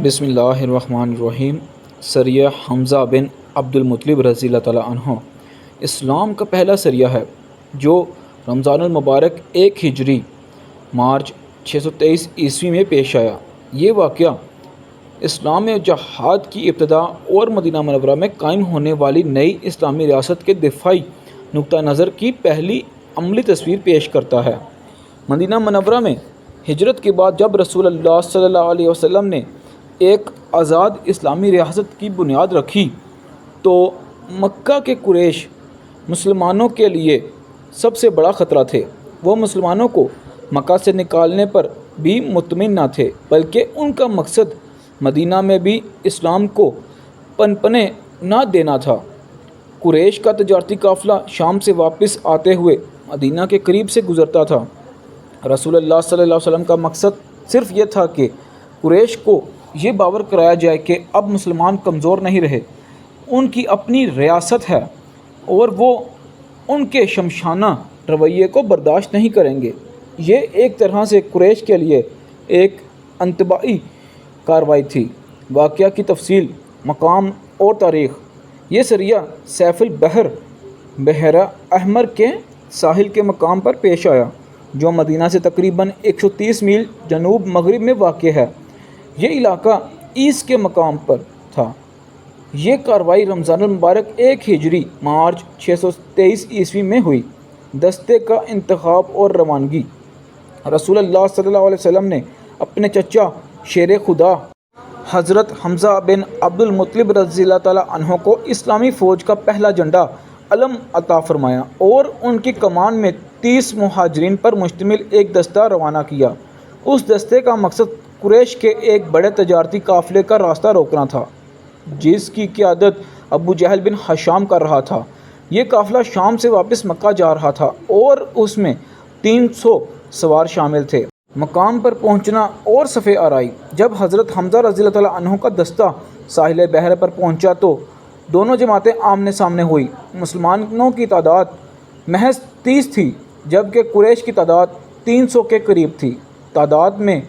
بسم اللہ الرحمن الرحیم۔ سریہ حمزہ بن عبد المطلب رضی اللہ تعالیٰ عنہ اسلام کا پہلا سریہ ہے جو رمضان المبارک 1 ہجری مارچ 623 عیسوی میں پیش آیا۔ یہ واقعہ اسلام میں جہاد کی ابتدا اور مدینہ منورہ میں قائم ہونے والی نئی اسلامی ریاست کے دفاعی نقطہ نظر کی پہلی عملی تصویر پیش کرتا ہے۔ مدینہ منورہ میں ہجرت کے بعد جب رسول اللہ صلی اللہ علیہ وسلم نے ایک آزاد اسلامی ریاست کی بنیاد رکھی تو مکہ کے قریش مسلمانوں کے لیے سب سے بڑا خطرہ تھے۔ وہ مسلمانوں کو مکہ سے نکالنے پر بھی مطمئن نہ تھے، بلکہ ان کا مقصد مدینہ میں بھی اسلام کو پنپنے نہ دینا تھا۔ قریش کا تجارتی قافلہ شام سے واپس آتے ہوئے مدینہ کے قریب سے گزرتا تھا۔ رسول اللہ صلی اللہ علیہ وسلم کا مقصد صرف یہ تھا کہ قریش کو یہ باور کرایا جائے کہ اب مسلمان کمزور نہیں رہے، ان کی اپنی ریاست ہے اور وہ ان کے شمشانہ رویے کو برداشت نہیں کریں گے۔ یہ ایک طرح سے قریش کے لیے ایک انتباہی کارروائی تھی۔ واقعہ کی تفصیل، مقام اور تاریخ۔ یہ سریہ سیف البحر بحیرہ احمر کے ساحل کے مقام پر پیش آیا، جو مدینہ سے تقریباً 130 میل جنوب مغرب میں واقع ہے۔ یہ علاقہ ایس کے مقام پر تھا۔ یہ کارروائی رمضان المبارک 1 ہجری مارچ 623 عیسوی میں ہوئی۔ دستے کا انتخاب اور روانگی۔ رسول اللہ صلی اللہ علیہ وسلم نے اپنے چچا شیر خدا حضرت حمزہ بن عبد المطلب رضی اللہ تعالیٰ عنہ کو اسلامی فوج کا پہلا جھنڈا علم عطا فرمایا اور ان کی کمان میں 30 مہاجرین پر مشتمل ایک دستہ روانہ کیا۔ اس دستے کا مقصد قریش کے ایک بڑے تجارتی قافلے کا راستہ روکنا تھا، جس کی قیادت ابو جہل بن ہشام کر رہا تھا۔ یہ قافلہ شام سے واپس مکہ جا رہا تھا اور اس میں 300 سوار شامل تھے۔ مقام پر پہنچنا اور صف آرائی۔ جب حضرت حمزہ رضی اللہ تعالیٰ عنہ کا دستہ ساحل بحر پر پہنچا تو دونوں جماعتیں آمنے سامنے ہوئی۔ مسلمانوں کی تعداد محض 30 تھی، جبکہ قریش کی تعداد 300 کے قریب تھی۔ تعداد میں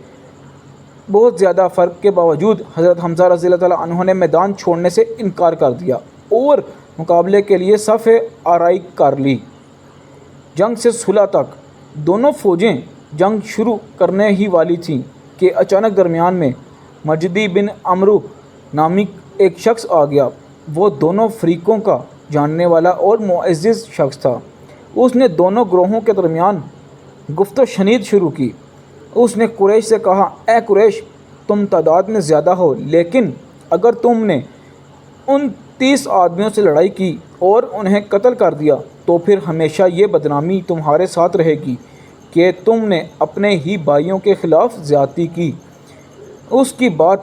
بہت زیادہ فرق کے باوجود حضرت حمزہ رضی اللہ تعالیٰ عنہ نے میدان چھوڑنے سے انکار کر دیا اور مقابلے کے لیے صف آرائی کر لی۔ جنگ سے صلح تک دونوں فوجیں جنگ شروع کرنے ہی والی تھیں کہ اچانک درمیان میں مجدی بن عمرو نامی ایک شخص آ گیا۔ وہ دونوں فریقوں کا جاننے والا اور معزز شخص تھا۔ اس نے دونوں گروہوں کے درمیان گفت و شنید شروع کی۔ اس نے قریش سے کہا، اے قریش، تم تعداد میں زیادہ ہو، لیکن اگر تم نے ان 30 آدمیوں سے لڑائی کی اور انہیں قتل کر دیا تو پھر ہمیشہ یہ بدنامی تمہارے ساتھ رہے گی کہ تم نے اپنے ہی بھائیوں کے خلاف زیادتی کی۔ اس کی بات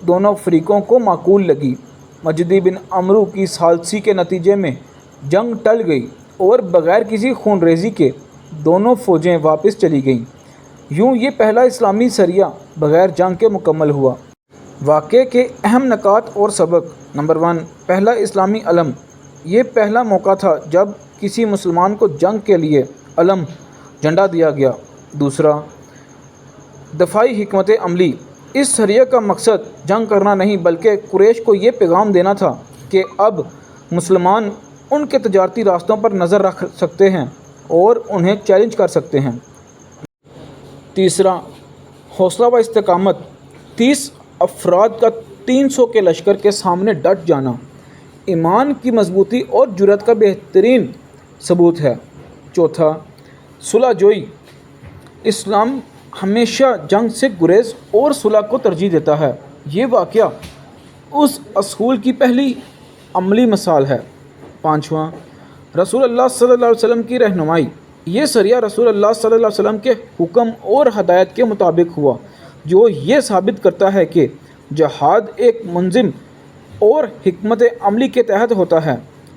دونوں فریقوں کو معقول لگی۔ مجدی بن عمرو کی ثالثی کے نتیجے میں جنگ ٹل گئی اور بغیر کسی خون ریزی کے دونوں فوجیں واپس چلی گئیں۔ یوں یہ پہلا اسلامی سریہ بغیر جنگ کے مکمل ہوا۔ واقعے کے اہم نکات اور سبق۔ نمبر 1، پہلا اسلامی علم۔ یہ پہلا موقع تھا جب کسی مسلمان کو جنگ کے لیے علم جھنڈا دیا گیا۔ دوسرا، دفاعی حکمت عملی۔ اس سریہ کا مقصد جنگ کرنا نہیں بلکہ قریش کو یہ پیغام دینا تھا کہ اب مسلمان ان کے تجارتی راستوں پر نظر رکھ سکتے ہیں اور انہیں چیلنج کر سکتے ہیں۔ تیسرا، حوصلہ و استقامت۔ 30 افراد کا 300 کے لشکر کے سامنے ڈٹ جانا ایمان کی مضبوطی اور جرأت کا بہترین ثبوت ہے۔ چوتھا، صلح جوئی۔ اسلام ہمیشہ جنگ سے گریز اور صلح کو ترجیح دیتا ہے۔ یہ واقعہ اس اصول کی پہلی عملی مثال ہے۔ پانچواں، رسول اللہ صلی اللہ علیہ وسلم کی رہنمائی۔ یہ سریہ رسول اللہ صلی اللہ علیہ وسلم کے حکم اور ہدایت کے مطابق ہوا، جو یہ ثابت کرتا ہے کہ جہاد ایک منظم اور حکمت عملی کے تحت ہوتا ہے،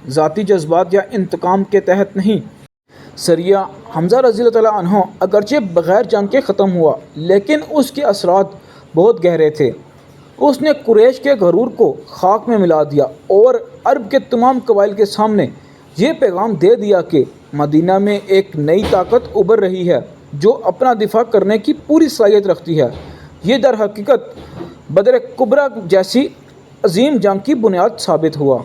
ذاتی جذبات یا انتقام کے تحت نہیں۔ سریہ حمزہ رضی اللہ تعالیٰ عنہ اگرچہ بغیر جنگ کے ختم ہوا، لیکن اس کے اثرات بہت گہرے تھے۔ اس نے قریش کے غرور کو خاک میں ملا دیا اور عرب کے تمام قبائل کے سامنے یہ پیغام دے دیا کہ مدینہ میں ایک نئی طاقت ابھر رہی ہے جو اپنا دفاع کرنے کی پوری صلاحیت رکھتی ہے۔ یہ در حقیقت بدر کبریٰ جیسی عظیم جنگ کی بنیاد ثابت ہوا۔